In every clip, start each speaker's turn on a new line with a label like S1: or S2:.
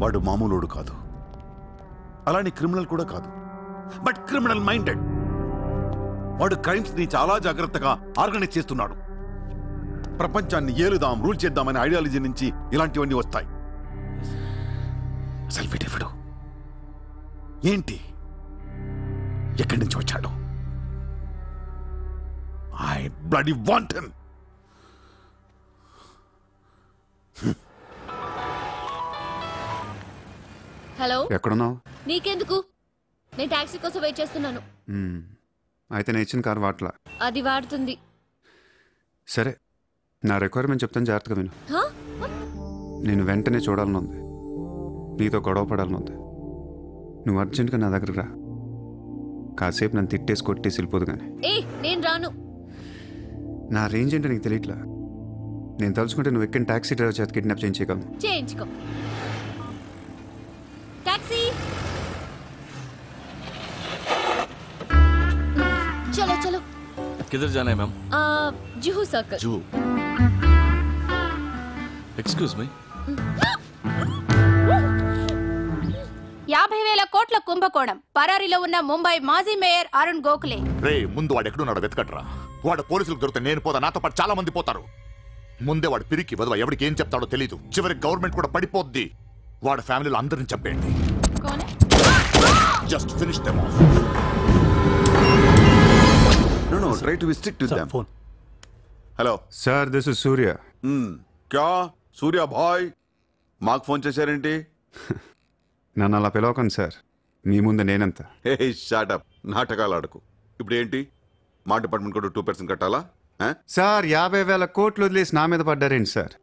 S1: వాడు మామూలుడు కాదు, అలానే క్రిమినల్ కూడా కాదు, బట్ క్రిమినల్ మైండెడ్. వాడు క్రైమ్స్ ని చాలా జాగ్రత్తగా ఆర్గనైజ్ చేస్తున్నాడు. ప్రపంచాన్ని ఏలుదాం, రూల్ చేద్దామనే ఐడియాలజీ నుంచి ఇలాంటివన్నీ వస్తాయి. సెల్ఫీ డెఫిడు ఏంటి, ఎక్కడి నుంచి వచ్చాడు? I bloody want him.
S2: Hello,
S3: ఎక్కడున్నావు?
S2: నీకెందుకు? నేను టాక్సీ కోసం వెయిట్ చేస్తున్నాను.
S3: అయితే నేను ఇచ్చిన కారు వాట్లా.
S2: అది వాడుతుంది.
S3: సరే, నా రిక్వైర్మెంట్ చెప్తాను, జాగ్రత్తగా విను. నేను వెంటనే చూడాలనుంది, నీతో గొడవ పడాలనుంది. నువ్వు అర్జెంట్గా నా దగ్గరకు రా. కాసేపు నన్ను తిట్టేసి కొట్టేసి వెళ్ళిపోదు కానీ.
S2: నేను రాను.
S3: నా రేంజ్ ఏంటో నీకు తెలియట్లా. నేను తలుచుకుంటే నువ్వు ఎక్కిన టాక్సీ డ్రైవర్ చేత కిడ్నాప్ చేయించగలను.
S2: చేయించుకో. టాక్సీ, चलो चलो.
S4: किधर जाना है ma'am?
S2: Juhu circle.
S4: Juhu. Excuse me.
S5: 50,000 కోట్ల కుంభకోణం. పరారీలో ఉన్న ముంబై మాజీ మేయర్ అరుణ్ గోఖలే.
S6: రే, ముందు వాడు ఎక్కడున్నాడో వెతకట్రా. వాడు పోలీసులకు దొరికితే నేను పోతా, నాతో పాటు చాలా మంది పోతారు. ముందే వాడు పిరికి వదవ, ఎవరికి ఏం చెప్తాడో తెలీదు. చివరికి గవర్నమెంట్ కూడా పడిపోద్ది. వాడు ఫ్యామిలీలో అందరిని చంపేయండి. Just finish them of.
S1: No, try to be strict with them. Phone. Hello.
S3: Sir, this is Surya.
S1: क्या సూర్య బాయ్, మాకు ఫోన్ చేశారేంటి?
S3: నన్ను అలా పిలవకండి సార్, మీ ముందు నేనంత.
S1: హే షాటప్, నాటకాలు ఆడకు. ఇప్పుడు ఏంటి, మా డిపార్ట్మెంట్ కూడా 2% కట్టాలా?
S3: సార్, 50,000 కోట్లు వదిలేసి నా మీద పడ్డారేంటి సార్?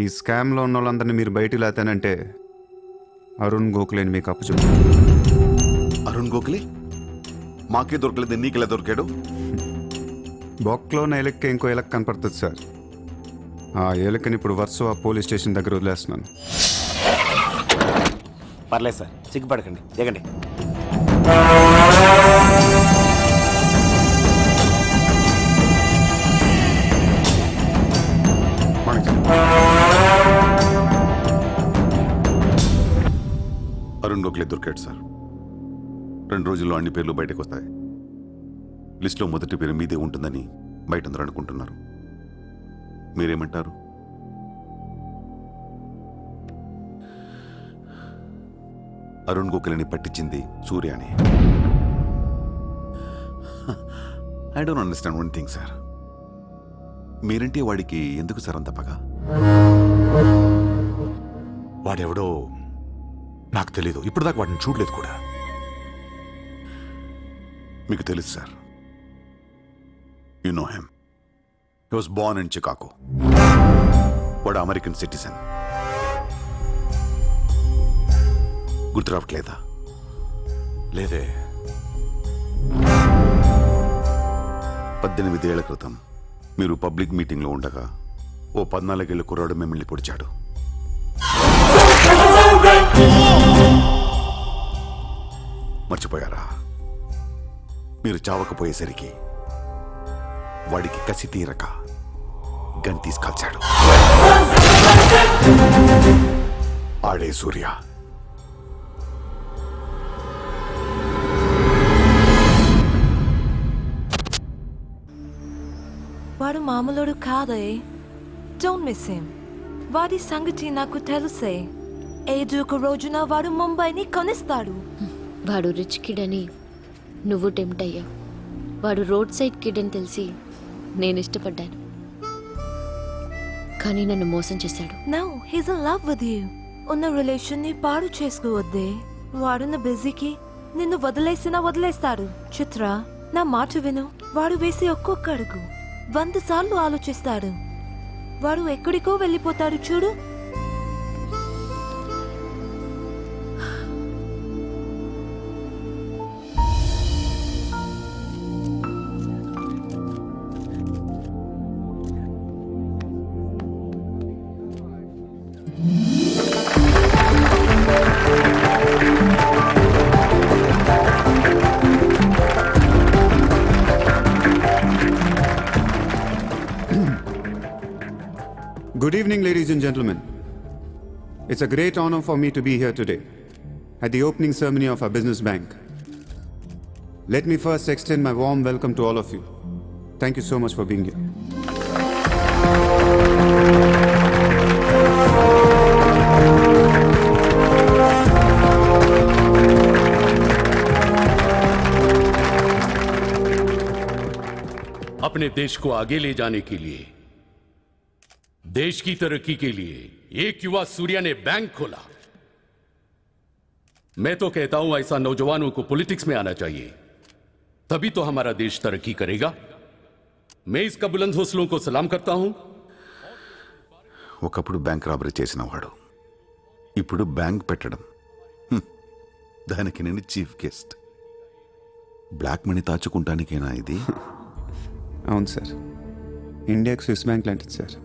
S3: ఈ స్కామ్లో ఉన్న వాళ్ళందరినీ మీరు బయటికి లేతానంటే అరుణ్ గోఖలేని మీకు అప్పు చెప్పు.
S1: అరుణ్ గోఖలే మాకే దొరకలేదు, నీకెలా దొరికాడు?
S3: బొక్కలో ఉన్న ఎలక్కే ఇంకో ఎలక్ కనపడుతుంది సార్. ఆ ఎలక్కని ఇప్పుడు వర్సోవా పోలీస్ స్టేషన్ దగ్గర వదిలేస్తున్నాను.
S7: పర్లేదు సార్, సిగ్గుపడకండి, దిగండి.
S1: అరుణ్ గోఖలే దొరికాడు సార్. 2 రోజుల్లో అన్ని పేర్లు బయటకు వస్తాయి. లిస్టులో మొదటి పేరు మీదే ఉంటుందని బయట అందరూ అనుకుంటున్నారు. మీరేమంటారు? అరుణ్ గోఖలేని పట్టించింది సూర్యాని. I don't understand one thing sir. మీరంటే వాడికి ఎందుకు సార్ అంత పగ?
S6: వాడెవడో నాకు తెలీదు, ఇప్పుడు దాకా వాడిని చూడలేదు కూడా.
S1: మీకు తెలుసు sir. You know him. He was Born in Chicago. వాడు అమెరికన్ సిటిజన్. గుర్తు రావట్లేదా?
S6: లేదే.
S1: 18 ఏళ్ల క్రితం మీరు పబ్లిక్ మీటింగ్లో ఉండగా ఓ 14 ఏళ్ల కుర్రాడు మిమ్మల్ని పొడిచాడు. మర్చిపోయారా? మీరు చావకపోయేసరికి వాడికి కసి తీరక గన్ తీసుకొచ్చాడు. ఆడే సూర్య.
S8: వాడు మామూలుడు కాదే. Don't miss him. వాడి సంగతి నాకు తెలుసే. ఏదో ఒక రోజున వాడు ముంబైని కొనిస్తాడు.
S2: వాడు రిచ్ కిడ్ అని నువ్వు టెంప్ట్ అయ్యావు. వాడు రోడ్ సైడ్ కిడ్ అని తెలిసి నేను ఇష్టపడ్డాను, కానీ నన్ను మోసం చేశాడు.
S8: No, he's in love with you. ఉన్న రిలేషన్ ని పాడు చేసుకోవద్దే. వాడున్న బిజీకి నిన్ను వదిలేస్తాడు. చిత్ర, నా మాట విను. వాడు వేసి ఒక్కొక్క అడుగు 100 సార్లు ఆలోచిస్తాడు. వాడు ఎక్కడికో వెళ్ళిపోతాడు చూడు.
S3: Good evening, ladies and gentlemen. It's a great honor for me to be here today at the opening ceremony of our business bank. Let me first extend my warm welcome to all of you. Thank you so much for being here.
S9: अपने देश को आगे ले जाने के लिए, देश की तरक्की के लिए एक युवा सूर्या ने बैंक खोला। मैं तो कहता हूं ऐसा नौजवानों को पॉलिटिक्स में आना चाहिए, तभी तो हमारा देश तरक्की करेगा। मैं इसका बुलंद हौसलों को सलाम करता हूं।
S1: ఒకప్పుడు బ్యాంక్ రాబరీ చేసిన వాడు ఇప్పుడు బ్యాంక్ పెట్టడం, దానికి నేను చీఫ్ గెస్ట్. బ్లాక్ మనీ దాచుకుంటానికేనా ఇది?
S3: అవును సార్, ఇండియాకి స్విస్ బ్యాంక్ లాంటిది సార్.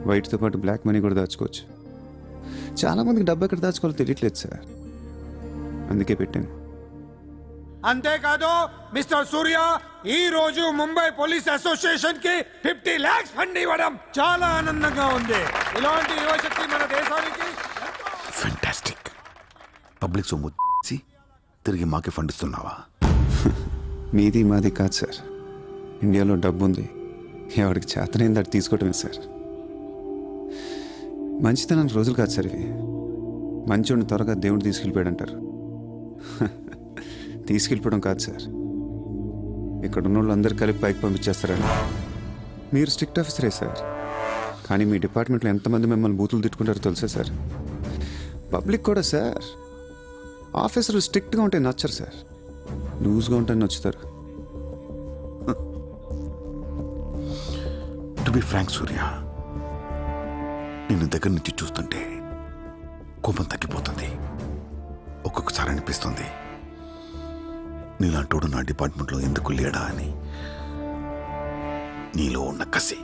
S3: వైట్తో పాటు బ్లాక్ మనీ కూడా దాచుకోవచ్చు. చాలామందికి డబ్బు ఎక్కడ దాచుకోవాలో తెలియట్లేదు సార్, అందుకే పెట్టాను.
S10: అంతేకాదు మిస్టర్ సూర్య, ఈ రోజు ముంబై పోలీస్ అసోసియేషన్ కి 50 lakhs ఫండ్ ఇవ్వడం చాలా ఆనందంగా ఉంది. ఇలాంటి యువశక్తి మన దేశానికి
S1: ఫెంటాస్టిక్. పబ్లిక్ సొమ్ము తిరిగి మాకే ఫండ్ ఇస్తున్నావా?
S3: మీది మాది కాదు సార్, ఇండియాలో డబ్బు ఉంది, ఎవరికి చేతనైంది అది తీసుకోవటమే సార్. మంచితనానికి రోజులు కాదు సార్ ఇవి. మంచోడిని త్వరగా దేవుడు తీసుకెళ్ళిపోయాడు అంటారు. తీసుకెళ్ళిపోవడం కాదు సార్, ఇక్కడ ఉన్న వాళ్ళు అందరు కలిపి పైకి పంపించేస్తారండి. మీరు స్ట్రిక్ట్ ఆఫీసరే సార్, కానీ మీ డిపార్ట్మెంట్లో ఎంతమంది మిమ్మల్ని బూతులు తిట్టుకుంటారో తెలుసా సార్? పబ్లిక్ కూడా సార్, ఆఫీసర్లు స్ట్రిక్ట్గా ఉంటే నచ్చరు సార్, లూజ్గా ఉంటే నచ్చుతారు.
S1: టు బి ఫ్రాంక్ సూర్య, నిన్ను దగ్గర నుంచి చూస్తుంటే కోపం తగ్గిపోతుంది. ఒక్కొక్కసారి అనిపిస్తుంది నీలాంటోడు నా డిపార్ట్మెంట్లో ఎందుకు లేడా అని. నీలో ఉన్న కసి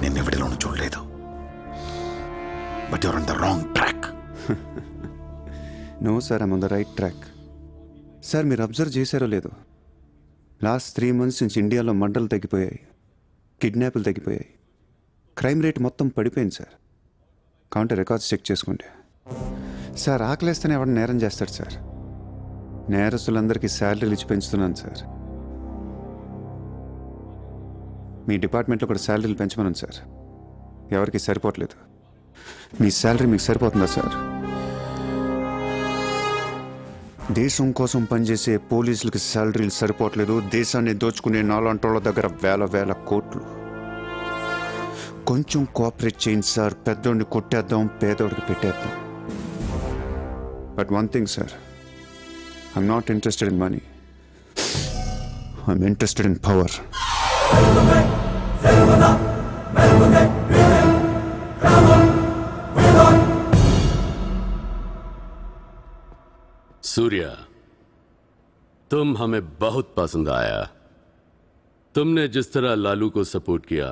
S1: నేనెవడిలోనూ చూడలేదు. But your on the wrong track.
S3: No sir, I'm on the right track. Sir మీరు అబ్జర్వ్ చేశారో లేదో, లాస్ట్ 3 months నుంచి ఇండియాలో మర్డర్లు తగ్గిపోయాయి, కిడ్నాప్లు తగ్గిపోయాయి, క్రైమ్ రేట్ మొత్తం పడిపోయింది సార్. కౌంటర్ రికార్డ్స్ చెక్ చేసుకోండి సార్. ఆకలేస్తేనే ఎవడ నేరం చేస్తాడు సార్. నేరస్తులందరికీ శాలరీలు ఇచ్చి పెంచుతున్నాను సార్. మీ డిపార్ట్మెంట్లో కూడా శాలరీలు పెంచమన్నాను సార్, ఎవరికి సరిపోవట్లేదు. మీ శాలరీ మీకు సరిపోతుందా సార్? దేశం కోసం పనిచేసే పోలీసులకి శాలరీలు సరిపోవట్లేదు, దేశాన్ని దోచుకునే నాలాంటోళ్ళ దగ్గర వేల కోట్లు. కొంచెం కోఆపరేట్ చేయండి సార్, పెద్దోడిని కొట్టేద్దాం, పేదోడికి పెట్టేద్దాం. But one thing sir, I'm not interested in money. I'm interested in power.
S9: Surya, तुम हमें बहुत पसंद आया। तुमने जिस तरह लालू को सपोर्ट किया,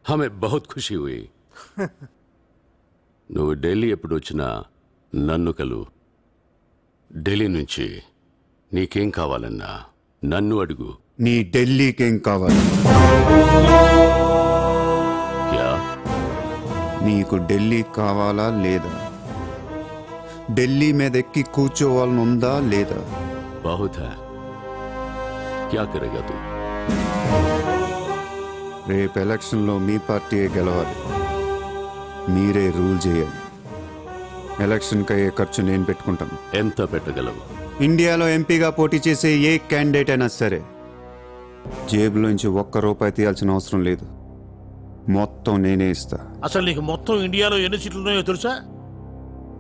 S9: हमें बहुत खुशी हुई. నువ్వు ఢిల్లీ ఎప్పుడు వచ్చినా నన్ను కలు. ఢిల్లీ నుంచి నీకేం కావాలన్నా నన్ను అడుగు.
S3: నీ ఢిల్లీకేం కావాలి?
S9: క్యా?
S3: నీకు ఢిల్లీ కావాలా లేదా? ఢిల్లీ మీద ఎక్కి కూర్చోవాలని ఉందా లేదా?
S9: బహుత్ హై. క్యా కరేగా తూ?
S3: రేపు ఎలక్షన్లో మీ పార్టీయే గెలవాలి, మీరే రూల్ చేయాలి. ఎలక్షన్కి అయ్యే ఖర్చు నేను పెట్టుకుంటాను.
S9: ఎంత పెట్టగలవు?
S3: ఇండియాలో ఎంపీగా పోటీ చేసే ఏ క్యాండిడేట్ అయినా సరే జేబులోంచి ₹1 తీయాల్సిన అవసరం లేదు, మొత్తం నేనే ఇస్తా.
S10: అసలు నీకు మొత్తం ఇండియాలో ఎన్ని సీట్లు ఉన్నాయో తెలుసా?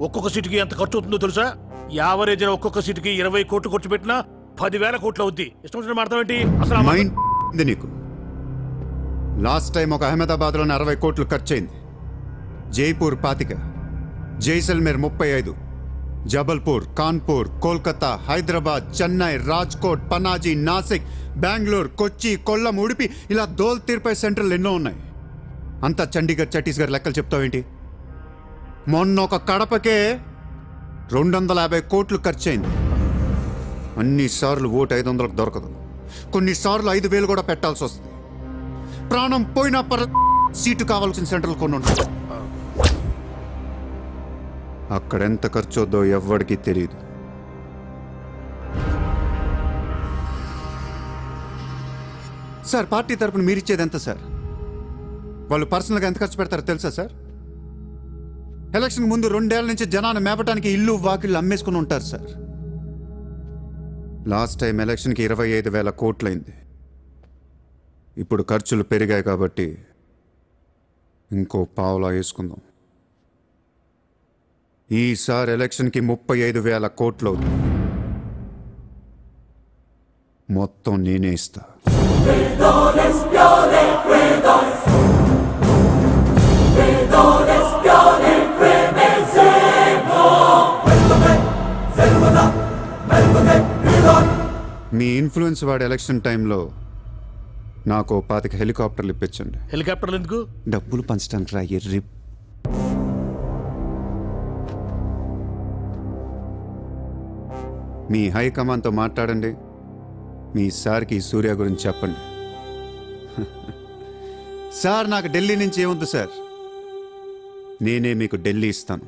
S10: ఒక్కొక్క సీటుకి ఎంత ఖర్చు అవుతుందో తెలుసా? యావరేజ్ ఒక్కొక్క సీటుకి 20 కోట్లు ఖర్చు పెట్టినా 10,000 కోట్లు అవుద్ది. ఇష్టం వచ్చిన మాట్లాడేంటి అసలు?
S3: మైండ్ ఉంది నీకు. లాస్ట్ టైం ఒక అహ్మదాబాద్లోనే 60 కోట్లు ఖర్చు అయింది, జైపూర్ 25, జైసల్మేర్ 35, జబల్పూర్, కాన్పూర్, కోల్కతా, హైదరాబాద్, చెన్నై, రాజ్కోట్, పనాజీ, నాసిక్, బెంగళూరు, కొచ్చి, కొల్లం, ఉడిపి, ఇలా దోల్ తీర్పై సెంటర్లు ఎన్నో ఉన్నాయి. అంతా చండీగఢ్ ఛత్తీస్గఢ్ లెక్కలు చెప్తావేంటి? మొన్న ఒక కడపకే 250 కోట్లు ఖర్చు అయింది. అన్నిసార్లు ఓటు 500కు దొరకదు, కొన్నిసార్లు 5,000 కూడా పెట్టాల్సి వస్తుంది. ప్రాణం పోయినా సీటు కావాల్సిన సెంటర్లు కొన్ని ఉంటాయి. అక్కడెంత ఖర్చొద్దో ఎవ్వడికి తెలియదు. సార్ పార్టీ తరపున మీరిచ్చేది ఎంత సార్? వాళ్ళు పర్సనల్గా ఎంత ఖర్చు పెడతారో తెలుసా సార్? ఎలక్షన్ ముందు 2 ఏళ్ల నుంచి జనాన్ని మేపటానికి ఇల్లు వాకిళ్ళు అమ్మేసుకుని ఉంటారు సార్. లాస్ట్ టైం ఎలక్షన్కి 25,000 కోట్లయింది. ఇప్పుడు ఖర్చులు పెరిగాయి కాబట్టి ఇంకో పావులా వేసుకుందాం. ఈసారి ఎలక్షన్కి 35,000 కోట్లు అవుతుంది. మొత్తం నేనే ఇస్తా. మీ ఇన్ఫ్లుయెన్స్ వాడే ఎలక్షన్ టైంలో నాకు 25 హెలికాప్టర్లు ఇప్పించండి.
S4: హెలికాప్టర్లు ఎందుకు?
S3: డబ్బులు పంచడానికి రా ఎర్రి. మీ హైకమాండ్తో మాట్లాడండి. మీ సార్కి సూర్య గురించి చెప్పండి. సార్ నాకు ఢిల్లీ నుంచి ఏముంది సార్, నేనే మీకు ఢిల్లీ ఇస్తాను.